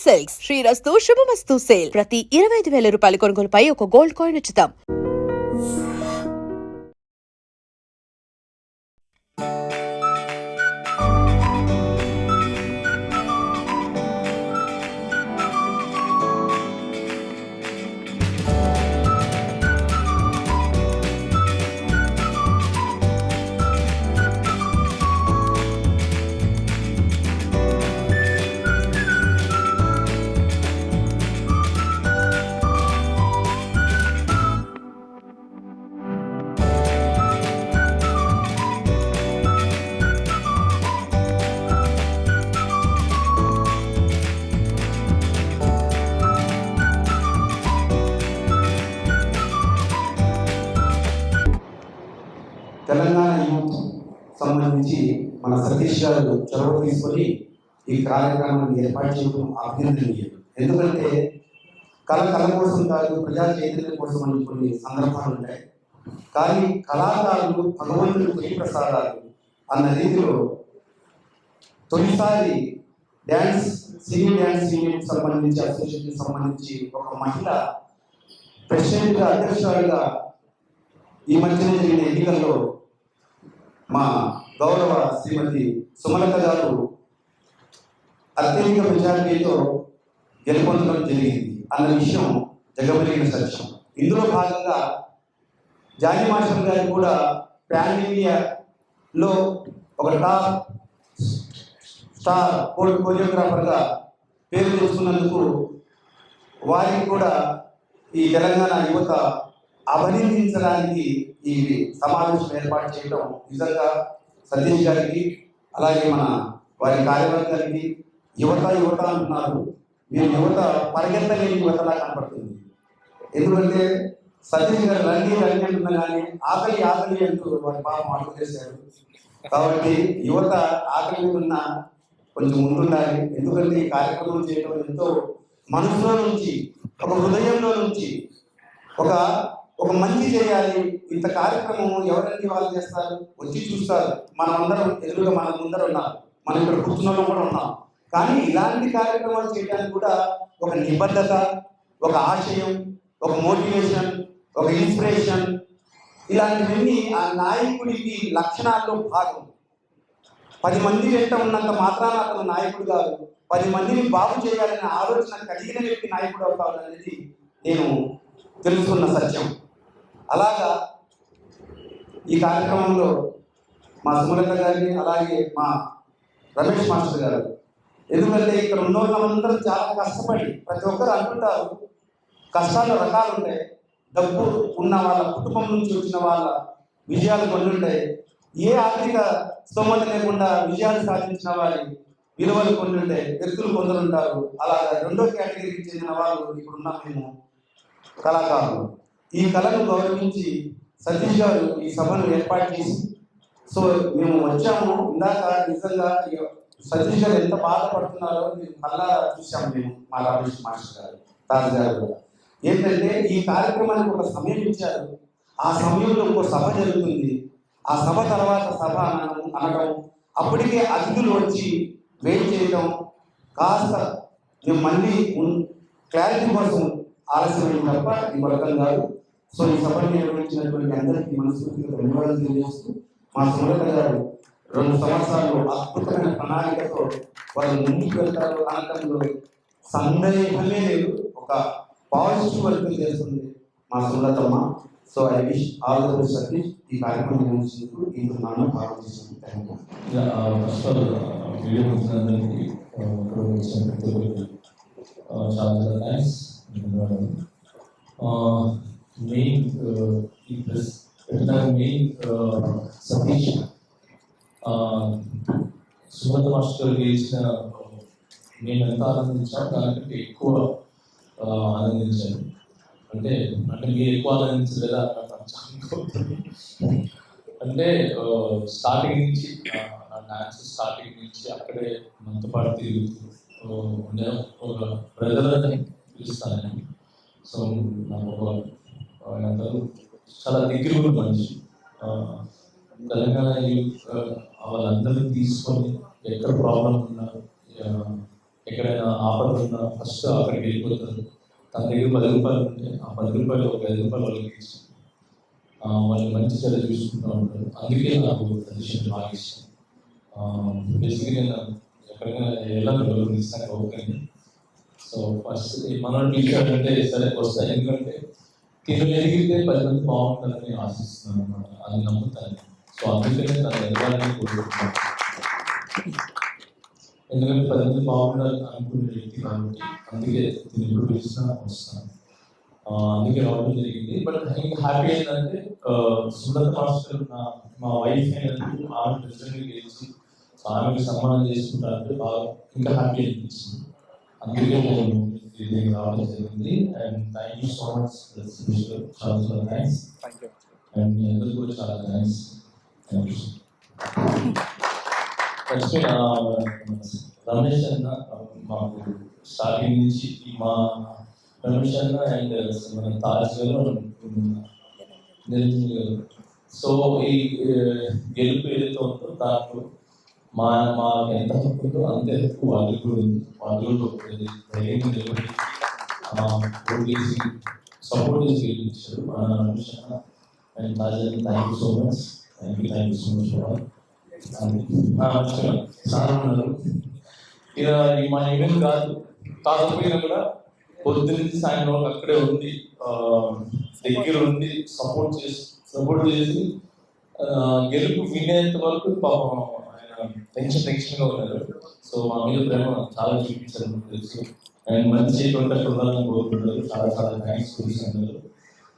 Silks శ్రీరస్తు శుభమస్తు sale ప్రతి 25,000 రూపాయల కొనుగోలుపై ఒక గోల్డ్ కాయిన్ ఉచితం. తెలంగాణ యూత్ సంబంధించి మన సతీష్ గారు చొరవ తీసుకొని ఈ కార్యక్రమాన్ని ఏర్పాటు చేయడం అభినందనీయం. ఎందుకంటే కళ కోసం కాదు, ప్రజా చైతన్యం కోసం అని కొన్ని సందర్భాలు ఉంటాయి. కానీ కళాకారులు భగవంతుడు తొలి ప్రసాదాలు అన్న రీతిలో తొలిసారి సీనియర్ డ్యాన్స్ యూనిట్ సంబంధించి అసోసియేషన్ సంబంధించి ఒక మహిళ ప్రెసిడెంట్గా అధ్యక్షురాలుగా ఈ మధ్యన జరిగిన ఎన్నికల్లో మా గౌరవ శ్రీమతి సుమలత గారు అత్యధిక మెజారిటీతో గెలుపొందడం జరిగింది అన్న విషయం జగమెరిగిన సత్యం. ఇందులో భాగంగా జానీ మాస్టర్ గారు కూడా పాన్ ఇండియాలో ఒక టాప్ స్టార్ కోరియోగ్రాఫర్గా పేరు తెచ్చుకున్నందుకు వారికి కూడా ఈ తెలంగాణ యువత అభినందించడానికి ఈ సమావేశం ఏర్పాటు చేయడం నిజంగా సతీష్ గారికి, అలాగే మన వారి కార్యవర్గానికి యువత అంటున్నారు. మీరు యువత పరిగెత్తలేని యువతలా కనపడుతుంది. ఎందుకంటే సతీష్ గారు రండి అంటున్నా కానీ ఆకలి అంటూ వారి పాపం అడుగుచేశారు. కాబట్టి యువత ఆకలి మీద ఉన్న కొంచెం ముందుండాలి. ఎందుకంటే ఈ కార్యక్రమం చేయడం ఎంతో మనసులో నుంచి, ఒక హృదయంలో నుంచి ఒక మంచి చేయాలి. ఇంత కార్యక్రమం ఎవరండి వాళ్ళు చేస్తారు, వచ్చి చూస్తారు. మనమందరం ఎదురుగా మన ముందర ఉన్నాం, మనం ఇక్కడ కూర్చున్న కూడా ఉన్నాం. కానీ ఇలాంటి కార్యక్రమాలు చేయడానికి కూడా ఒక నిబద్ధత, ఒక ఆశయం, ఒక మోటివేషన్, ఒక ఇన్స్పిరేషన్, ఇలాంటివన్నీ ఆ నాయకుడికి లక్షణాల్లో భాగం. 10 మంది వెంట ఉన్నంత మాత్రాన అతను నాయకుడు కాదు, 10 మందిని బాగు చేయాలనే ఆలోచన కలిగిన వ్యక్తి నాయకుడు అవుతాడు అనేది నేను తెలుసుకున్న సత్యం. అలాగా ఈ కార్యక్రమంలో మా సుమలత గారిని, అలాగే మా రమేష్ మాస్టర్ గారు, ఎందుకంటే ఇక్కడ ఉన్న వాళ్ళందరూ చాలా కష్టపడి, ప్రతి ఒక్కరు అంటుంటారు కష్టాలు రకాలు ఉంటాయి. డబ్బు ఉన్న వాళ్ళ కుటుంబం నుంచి వచ్చిన వాళ్ళ విజయాలు కొన్ని ఉంటాయి. ఏ ఆర్థిక స్తోమత లేకుండా విజయాలు సాధించిన వారి విలువలు కొన్ని ఉంటాయి, వ్యక్తులు కొందరు ఉంటారు. అలాగా రెండో కేటగిరీకి చెందిన వాళ్ళు ఇప్పుడున్న మేము కళాకారులు. ఈ కళను గౌరవించి సతీష్ గారు ఈ సభను ఏర్పాటు చేసి, సో మేము వచ్చాము. ఇందాక నిజంగా సతీష్ గారు ఎంత బాధపడుతున్నారో మేము కళ్ళ చూసాము. మేము మా రమేష్ మాస్టర్ గారు, తాజ్ గారు ఏంటంటే ఈ కార్యక్రమానికి ఒక సమయం ఇచ్చారు. ఆ సమయంలో ఒక సభ జరుగుతుంది. ఆ సభ తర్వాత సభ అనడం, అప్పటికే అతిథులు వచ్చి వెయిట్ చేయడం, కాస్త మేము మళ్ళీ క్లారిటీ కోసం ఆలస్యమైంది తప్ప ఈ వర్గం కాదు. సో ఈ సభను నిర్వహించినటువంటి అందరికీ మనస్ఫూర్తిగా ధన్యవాదాలు తెలియజేస్తూ, మా సుమలత గారు 2 సంవత్సరాలు అద్భుతమైన ప్రణాళికతో వాళ్ళు ముందుకు వెళ్తారు అనటంలో సందేహమే లేదు. ఒక పాజిటివ్ వర్క్ చేస్తుంది మా సుమలతమ్మ. So I wish all the best Satish. ఈ కార్యక్రమం నిర్వహించినందుకు ఇందుకు నన్ను భాగం చేసినందుకు చాలా thanks. Main Satish Sumalatha master గెలిచిన నేను ఎంత ఆనందించాను, దానికంటే ఎక్కువ ఆనందించాను. అంటే మీరు ఎక్కువ ఆనందించలేదా అంటే స్టార్టింగ్ నుంచి డాన్స్ స్టార్టింగ్ నుంచి అక్కడే మనతో పాటు తిరుగుతూ ఉండే ఒక బ్రదర్ అని పిలుస్తాను నేను. సో నాకు అందరూ చాలా దగ్గర మనిషి. తెలంగాణ వాళ్ళందరినీ తీసుకొని ఎక్కడ ప్రాబ్లం ఉన్నారు, ఎక్కడైనా ఆపద ఉన్నా ఫస్ట్ అక్కడికి వెళ్ళిపోతారు. తన దగ్గర 10 రూపాయలు ఉంటే ఆ 10 రూపాయలు ఒక 5 రూపాయలు వాళ్ళకి ఇచ్చి వాళ్ళు మంచి చెడ్డ చూసుకుంటూ ఉంటారు. అందుకే నాకు సజెషన్ బాగా ఇష్టం. బేసిక్గా నేను ఎక్కడికైనా వెళ్ళాలి ఇస్తాను ఓకే. సో ఫస్ట్ మనోడు పిలిచాడంటే సరే వస్తాయి, ఎందుకంటే తిను ఎదిగితే 10 మంది బాగుంటుందని ఆశిస్తున్నాను అనమాట, అది నమ్ముతాను. సో అందుకనే తను ఎదగాలని కోరుకుంటున్నాను, ఎందుకంటే 10 మంది బాగుండాలని అనుకునే వ్యక్తి కాబట్టి అందుకే నేను ఎప్పుడు పిలిచినా వస్తాను. అందుకే రావడం జరిగింది. బట్ ఇంకా హ్యాపీ ఏంటంటే సుమలత మాస్టర్ మా వైఫ్ అయినందుకు ఆమె ప్రెసిడెంట్గా గెలిచి ఆమెకి సన్మానం చేసుకుంటారంటే బాగా ఇంకా హ్యాపీ అనిపించింది. అందుకే నేను ఇది రావడం జరిగింది. And thank you so much, చాలా చాలా థ్యాంక్స్. అండ్ మీ అందరూ కూడా చాలా థ్యాంక్స్. Thank you. రమేష్ అన్న మాకు స్టార్టింగ్ నుంచి మా రమేష్ అన్న అండ్ మన తాజ్ గారు నిరంజన్ గారు. సో ఈ గెలుపు ఏదైతే ఉందో దాంట్లో మా ఎంత హక్కు ఉందో అంతే హక్కు వాళ్ళకి కూడా ఉంది. వాళ్ళు ధైర్యంగా నిలబడి ఓటేసి సపోర్ట్ చేసి గెలిపించారు రమేష్ అన్న అండ్ తాజ్ అన్న. Thank you so much. Thank you so much. చాలా ఉన్నారు. ఇక మా ఈవెంట్ కాకపోయినా కూడా పొద్దు నుంచి సాయంత్రం వరకు అక్కడే ఉండి దగ్గర ఉండి సపోర్ట్ చేసి గెలుపు వినేంత వరకు పాపం ఆయన టెన్షన్గా ఉన్నారు. సో మా మీద ప్రేమ చాలా చూపించారు తెలుసు. అండ్ మంచి కాంటాక్ట్ ఉండాలని కోరుకుంటారు. చాలా చాలా థ్యాంక్స్ చూపిస్తున్నారు.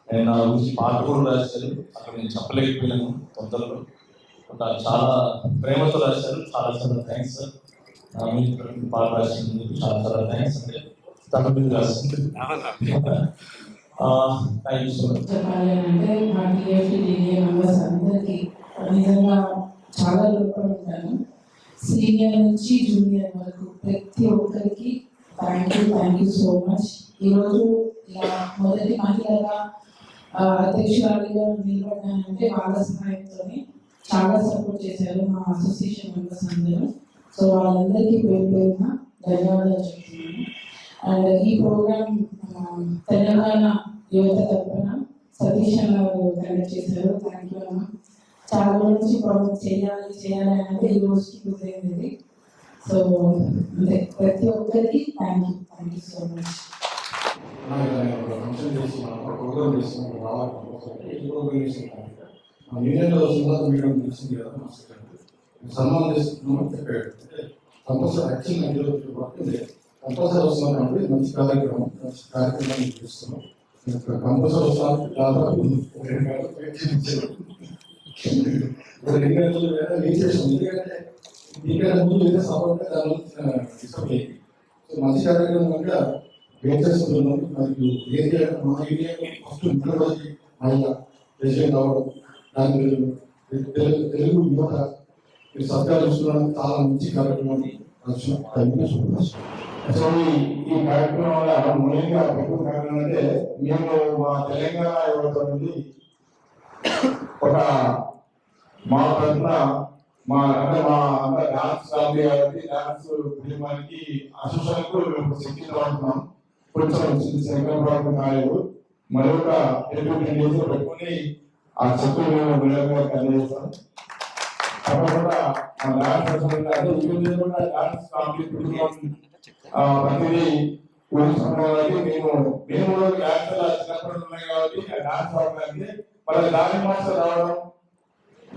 అండ్ నా గురించి పాట కూడా రాశారు, అక్కడ నేను చెప్పలేకపోయినాను తొందరలో. చాలా ప్రేమతో రాశారు. చాలా చాలా థ్యాంక్స్ సార్. నా మీద పాట రాసినందుకు చాలా చాలా థ్యాంక్స్. అంటే తన మీద రాసింది. Thank you so much. చెప్పాలి అంటే మా టీఎఫ్టీ మెంబర్స్ అందరికీ నిజంగా చాలా లోపడుతాను. సీనియర్ నుంచి జూనియర్ వరకు ప్రతి ఒక్కరికి థ్యాంక్ యూ సో మచ్. ఈరోజు ఇలా మొదటి మహిళగా అధ్యక్షురాలిగా నిలబడ్డానంటే వాళ్ళ సహాయంతోనే. చాలా సపోర్ట్ చేశారు మా అసోసియేషన్ మెంబర్స్ అందరూ. సో వాళ్ళందరికీ పేరున ధన్యవాదాలు చెప్తున్నాను. అండ్ ఈ ప్రోగ్రామ్ తెలంగాణ యువత తరఫున సతీష్ అన్న కండక్ట్ చేశారు. థ్యాంక్ యూ అన్న. చాలా నుంచి ప్రోగ్రామ్ చేయాలి అంటే ఈ రోజుకి కుదిరింది. సో అంటే ప్రతి ఒక్కరికి థ్యాంక్ యూ సో మచ్. యూనియన్లో సుందర మీడియం తెలిసింది కదా, మాస్టర్ సన్మానం చేస్తున్నామని చెప్పాడు. కంపల్సరీ యాక్చువల్ నాకు పడుతుంది, కంపల్సరీ వస్తున్నాం కాబట్టి మంచి కార్యక్రమాన్ని చేస్తున్నాం. కంపల్సరీ వస్తాను దాదాపు 2 గంటలు ఏం చేస్తాం, ఎందుకంటే దీనికంటే ముందు ఏదో సపోర్ట్ దాని డిస్టర్బ్ అయ్యింది. సో మంచి కార్యక్రమం కనుక ఏం చేస్తున్నాం. మరియు ఏరియా మా ఏరియా ఫస్ట్ ఇంట్లోకి మహిళ ప్రెసిడెంట్ అవ్వడం, దాని తెలుగు యువత సత్కారం ఇస్తున్నానికి చాలా మంచి కార్యక్రమాన్ని ఈ కార్యక్రమం వల్ల ముఖ్యంగా ఎక్కువ కార్యక్రమం అంటే మేము మా తెలంగాణ యువత నుండి ఒక మా తరఫున మా డాన్స్ ఫ్యామిలీ కాబట్టి డాన్స్ కుటుంబానికి అసోసియేషన్కు శక్తిగా ఉంటున్నాం. కొంచెం శంకరబాబు కాలేదు మరొక 10 డేస్ పెట్టుకుని ఆ చెప్పులు మేము విడుదల కలిగేస్తాం. తప్పకుండా డాన్స్ డాన్స్ ప్రతిదీ ఊహించుకోవడానికి మేము డాన్స్ చిన్నప్పుడు ఉన్నాయి కాబట్టి డాన్స్ అవడానికి మళ్ళీ దాని మాస్టర్ రావడం,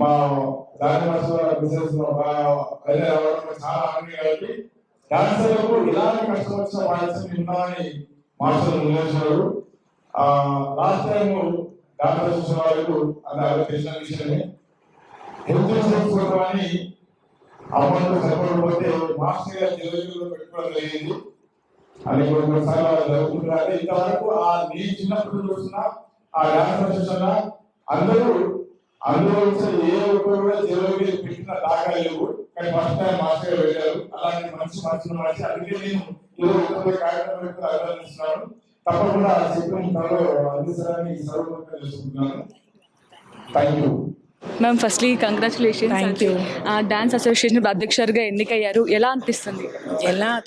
మా దాని మాస్టర్ బిజినెస్ రావడం చాలా ఆనందం కాబట్టి డాన్సర్లకు ఇలాంటి కష్టం వచ్చిన వాయిద్యం ఉన్నామని మాస్టర్ నిర్ణయించారు. లాస్ట్ టైం డాక్టర్ చూసిన వాళ్ళకు అది తెలిసిన విషయమే. హెల్త్ ఇన్సూరెన్స్ అని అమౌంట్ సరిపడకపోతే మాస్టర్ గారు తెలుగులో పెట్టుకోవడం జరిగింది. అది కొన్నిసార్లు జరుగుతుంటారు. ఇంతవరకు నేను చిన్నప్పుడు చూసిన ఆ డాక్టర్ చూసిన అందరూ ఏ ఒక్కరు కూడా తెలుగు పెట్టిన దాఖలు లేవు. కానీ ఫస్ట్ టైం మాస్టర్ గారు వెళ్ళారు. అలాంటి మంచి మంచి అందుకే నేను కార్యక్రమం అభినందిస్తున్నాను. తప్పకుండా చెప్పిన త్వరలో అందించడానికి సర్వోపరి తెలుసుకుంటున్నాను. Thank you. Ma'am firstly congratulations. Thank you. Dance association అధ్యక్షుడిగా ఎన్నికయ్యారు, ఎలా అనిపిస్తుంది?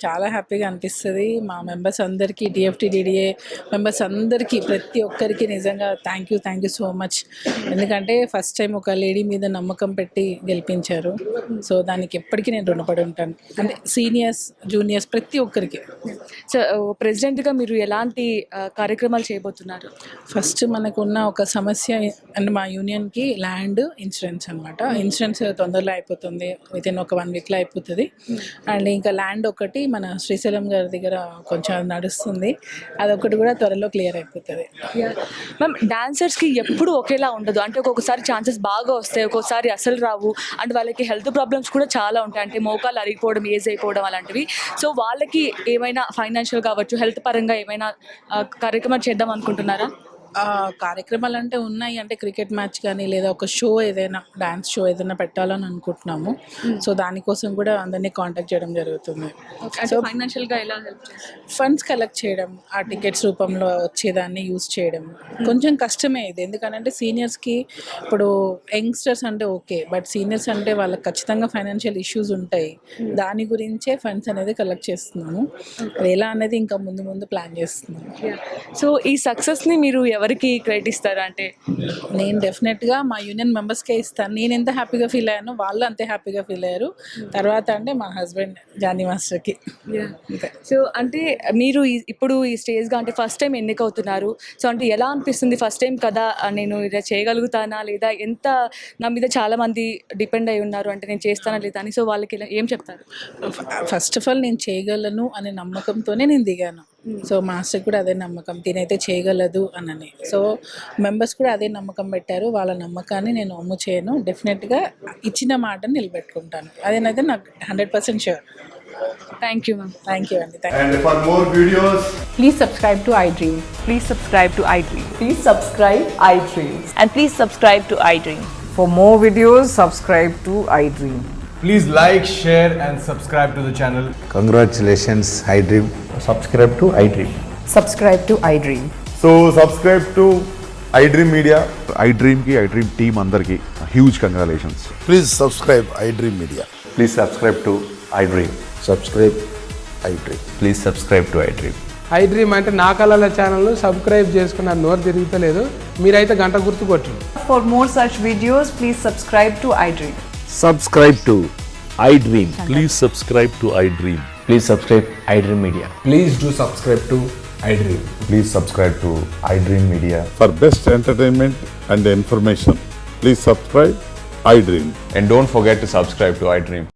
చాలా హ్యాపీగా అనిపిస్తుంది. మా మెంబర్స్ అందరికీ, DFTDDA మెంబర్స్ అందరికీ, ప్రతి ఒక్కరికి నిజంగా థ్యాంక్ యూ సో మచ్. ఎందుకంటే ఫస్ట్ టైం ఒక లేడీ మీద నమ్మకం పెట్టి గెలిపించారు. సో దానికి ఎప్పటికీ నేను రుణపడి ఉంటాను. అంటే సీనియర్స్, జూనియర్స్ ప్రతి ఒక్కరికి. సో ప్రెసిడెంట్గా మీరు ఎలాంటి కార్యక్రమాలు చేయబోతున్నారు? ఫస్ట్ మనకున్న ఒక సమస్య అంటే మా యూనియన్కి ల్యాండ్ ఇన్సూరెన్స్ అనమాట. ఇన్సూరెన్స్ తొందరలో అయిపోతుంది, వితిన్ ఒక 1 వీక్లో అయిపోతుంది. అండ్ ఇంకా ల్యాండ్ ఒకటి మన శ్రీశైలం గారి దగ్గర కొంచెం నడుస్తుంది, అదొకటి కూడా త్వరలో క్లియర్ అయిపోతుంది. మ్యామ్ డాన్సర్స్కి ఎప్పుడు ఒకేలా ఉండదు, అంటే ఒక్కొక్కసారి ఛాన్సెస్ బాగా వస్తాయి, ఒక్కొక్కసారి అసలు రావు. అండ్ వాళ్ళకి హెల్త్ ప్రాబ్లమ్స్ కూడా చాలా ఉంటాయి, అంటే మోకాలు అరిగిపోవడం, ఏజ్ అయిపోవడం అలాంటివి. సో వాళ్ళకి ఏమైనా ఫైనాన్షియల్ కావచ్చు, హెల్త్ పరంగా ఏమైనా కార్యక్రమాలు చేద్దాం అనుకుంటున్నారా? కార్యక్రమాలు అంటే ఉన్నాయి, అంటే క్రికెట్ మ్యాచ్ కానీ లేదా ఒక షో ఏదైనా, డాన్స్ షో ఏదైనా పెట్టాలని అనుకుంటున్నాము. సో దానికోసం కూడా అందరినీ కాంటాక్ట్ చేయడం జరుగుతుంది. సో ఫైనాన్షియల్గా ఎలా హెల్ప్ చేస్తారు? ఫండ్స్ కలెక్ట్ చేయడం, ఆ టికెట్స్ రూపంలో వచ్చేదాన్ని యూజ్ చేయడం కొంచెం కష్టమే ఇది. ఎందుకంటే సీనియర్స్కి ఇప్పుడు యంగ్స్టర్స్ అంటే ఓకే, బట్ సీనియర్స్ అంటే వాళ్ళకి ఖచ్చితంగా ఫైనాన్షియల్ ఇష్యూస్ ఉంటాయి. దాని గురించే ఫండ్స్ అనేది కలెక్ట్ చేస్తున్నాము. అది ఎలా అనేది ఇంకా ముందు ప్లాన్ చేస్తున్నాము. సో ఈ సక్సెస్ని మీరు ఎవరికి క్రెడిట్ ఇస్తారు? అంటే నేను డెఫినెట్గా మా యూనియన్ మెంబర్స్కే ఇస్తాను. నేను ఎంత హ్యాపీగా ఫీల్ అయ్యానో వాళ్ళు అంతే హ్యాపీగా ఫీల్ అయ్యారు. తర్వాత అంటే మా హస్బెండ్ జానీ మాస్టర్కి. సో అంటే మీరు ఇప్పుడు ఈ స్టేజ్గా అంటే ఫస్ట్ టైం ఎన్నికవుతున్నారు. సో అంటే ఎలా అనిపిస్తుంది? ఫస్ట్ టైం కదా, నేను ఇలా చేయగలుగుతానా లేదా, ఎంత నా మీద చాలామంది డిపెండ్ అయి ఉన్నారు, అంటే నేను చేస్తానా లేదా అని. సో వాళ్ళకి ఏం చెప్తారు? ఫస్ట్ ఆఫ్ ఆల్ నేను చేయగలను అనే నమ్మకంతోనే నేను దిగాను. సో మాస్టర్ కూడా అదే నమ్మకం, తినైతే చేయగలదు అని. సో మెంబర్స్ కూడా అదే నమ్మకం పెట్టారు. వాళ్ళ నమ్మకాన్ని నేను అమ్ము చేయను. డెఫినెట్గా ఇచ్చిన మాటను నిలబెట్టుకుంటాను. అదేనైతే నాకు 100% sure. Thank you ma'am. Thank you అండి. And for more videos, Please subscribe to iDream. Please subscribe to iDream. Please subscribe iDream. And please subscribe to iDream. For more videos, subscribe to iDream. Please like, share and subscribe to the channel. Congratulations, iDream. Subscribe to iDream. Subscribe to iDream. so subscribe to iDream Media. iDream ki iDream team andarki huge congratulations. Please subscribe iDream Media. Please subscribe to iDream. Subscribe iDream. Please subscribe to iDream. iDream అంటే నా కళల ఛానల్ను subscribe చేసుకున్న నోరు తిరుగుతలేదు, మీరైతే గంట గుర్తు కొట్టండి. For more such videos, please subscribe to iDream. Subscribe to iDream. Please subscribe to iDream. Please subscribe iDream Media. Please do subscribe to iDream. Please subscribe to iDream Media. For best entertainment and information, please subscribe iDream. And don't forget to subscribe to iDream.